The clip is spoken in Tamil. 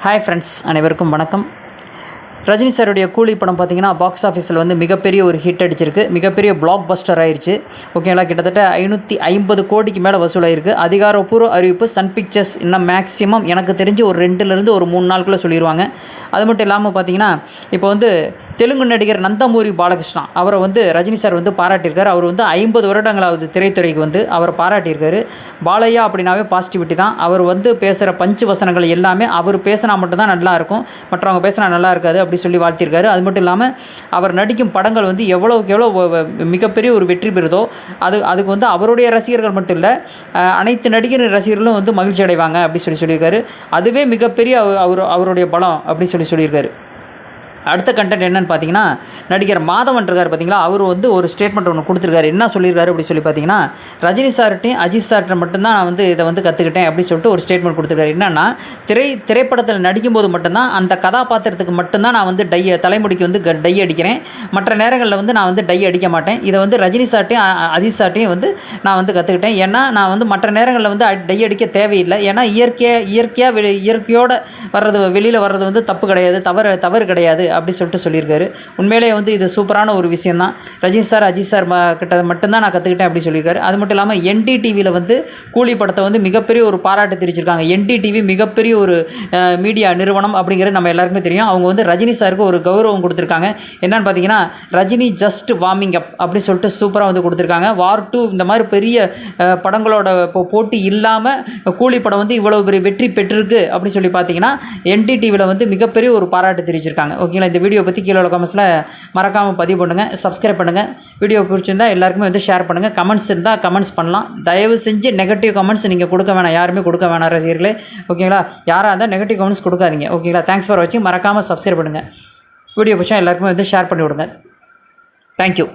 ஹாய் ஃப்ரெண்ட்ஸ், அனைவருக்கும் வணக்கம். ரஜினி சாருடைய கூலி படம் பார்த்திங்கன்னா பாக்ஸ் ஆஃபீஸில் வந்து மிகப்பெரிய ஒரு ஹிட் அடிச்சிருக்கு. மிகப்பெரிய பிளாக் பஸ்டர் ஆயிடுச்சு. ஓகேங்களா, கிட்டத்தட்ட 550 கோடிக்கு மேலே வசூலாயிருக்கு. அதிகாரப்பூர்வ அறிவிப்பு சன் பிக்சர்ஸ் இன்னும் மேக்ஸிமம் எனக்கு தெரிஞ்சு ஒரு 2லேருந்து ஒரு 3 நாளுக்குள்ளே சொல்லிடுவாங்க. அது மட்டும் இல்லாமல் பார்த்திங்கன்னா இப்போ வந்து தெலுங்கு நடிகர் நந்தமூரி பாலகிருஷ்ணா அவரை வந்து ரஜினி சார் வந்து பாராட்டியிருக்காரு. அவர் வந்து 50 வருடங்களாவது திரைத்துறைக்கு வந்து அவர் பாராட்டியிருக்காரு. பாலையா அப்படின்னாவே பாசிட்டிவிட்டி தான். அவர் வந்து பேசுகிற பஞ்சு வசனங்கள் எல்லாமே அவர் பேசினா மட்டும்தான் நல்லாயிருக்கும், மற்றவங்க பேசினா நல்லா இருக்காது அப்படி சொல்லி வாழ்த்திருக்காரு. அது மட்டும் இல்லாமல் அவர் நடிக்கும் படங்கள் வந்து எவ்வளோக்கு எவ்வளோ மிகப்பெரிய ஒரு வெற்றி பெறுதோ அதுக்கு வந்து அவருடைய ரசிகர்கள் மட்டும் இல்லை, அனைத்து நடிகர் ரசிகர்களும் வந்து மகிழ்ச்சி அடைவாங்க அப்படி சொல்லியிருக்காரு. அதுவே மிகப்பெரிய அவருடைய பலம் அப்படி சொல்லியிருக்காரு. அடுத்த கண்டென்ட் என்னென்னு பார்த்தீங்கன்னா, நடிகர் மாதவன் இருக்கார் பார்த்தீங்களா, அவர் வந்து ஒரு ஸ்டேட்மெண்ட் ஒன்று கொடுத்துருக்காரு. என்ன சொல்லியிருக்காரு அப்படி சொல்லி பார்த்தீங்கன்னா, ரஜினி சார்ட்டையும் அஜித் சார்ட்ட மட்டும்தான் நான் வந்து இதை வந்து கற்றுக்கிட்டேன் அப்படி சொல்லிட்டு ஒரு ஸ்டேட்மெண்ட் கொடுத்துருக்காரு. என்னென்னா, திரைப்படத்தில் நடிக்கும்போது மட்டும்தான் அந்த கதாபாத்திரத்துக்கு மட்டும்தான் நான் வந்து தலைமுடிக்கு வந்து டை அடிக்கிறேன், மற்ற நேரங்களில் வந்து நான் வந்து டை அடிக்க மாட்டேன். இதை வந்து ரஜினி சார்ட்டையும் அஜித் சார்ட்டையும் வந்து நான் வந்து கற்றுக்கிட்டேன். ஏன்னா நான் வந்து மற்ற நேரங்களில் வந்து டை அடிக்க தேவையில்லை. ஏன்னா இயற்கையோடு வர்றது, வெளியில் வர்றது வந்து தப்பு கிடையாது, தவறு கிடையாது அப்படி சொல்லியிருக்காரு. உண்மையிலேயே வந்து இது சூப்பரான ஒரு விஷயம் தான். ரஜினி சார் அஜித் சார் கிட்ட மட்டும்தான் நான் கற்றுக்கிட்டேன் அப்படி சொல்லியிருக்காரு. அது மட்டும் இல்லாமல் NDTVயில் வந்து கூலி படத்தை வந்து மிகப்பெரிய ஒரு பாராட்டு தெரிவிச்சிருக்காங்க. NDTV மிகப்பெரிய ஒரு மீடியா நிறுவனம் அப்படிங்கிறது நம்ம எல்லாருக்குமே தெரியும். அவங்க வந்து ரஜினி சாருக்கு ஒரு கௌரவம் கொடுத்துருக்காங்க. என்னென்னு பார்த்தீங்கன்னா, ரஜினி ஜஸ்ட் வார்மிங் அப் அப்படி சொல்லிட்டு சூப்பராக வந்து கொடுத்துருக்காங்க. வார் 2 இந்த மாதிரி பெரிய படங்களோட போட்டி இல்லாமல் கூலி படம் வந்து இவ்வளோ பெரிய வெற்றி பெற்றிருக்கு அப்படி சொல்லி பார்த்தீங்கன்னா NDTVயில் வந்து மிகப்பெரிய ஒரு பாராட்டு தெரிவிச்சிருக்காங்க. ஓகேங்களா, இந்த வீடியோ பற்றி கீழே உள்ள கமெண்ட்ஸில் மறக்காமல் பதிவு பண்ணுங்கள், சப்ஸ்கிரைப் பண்ணுங்கள். வீடியோ பிடிச்சிருந்தால் எல்லாருக்குமே வந்து ஷேர் பண்ணுங்கள். கமெண்ட்ஸ் இருந்தால் கமெண்ட்ஸ் பண்ணலாம். தயவு செஞ்சு நெகட்டிவ் கமெண்ட்ஸ் நீங்கள் கொடுக்க வேணாம், யாருமே கொடுக்க வேணாம் ரசிகர்களே. ஓகேங்களா, யாராக இருந்தால் நெகட்டிவ் கமெண்ட்ஸ் கொடுக்காதீங்க. ஓகேங்களா, தேங்க்ஸ் ஃபார் வாட்சிங். மறக்காமல் சப்ஸ்கிரைப் பண்ணுங்கள். வீடியோ பிடிச்சா எல்லாருக்குமே வந்து ஷேர் பண்ணி விடுங்க. தேங்க்யூ.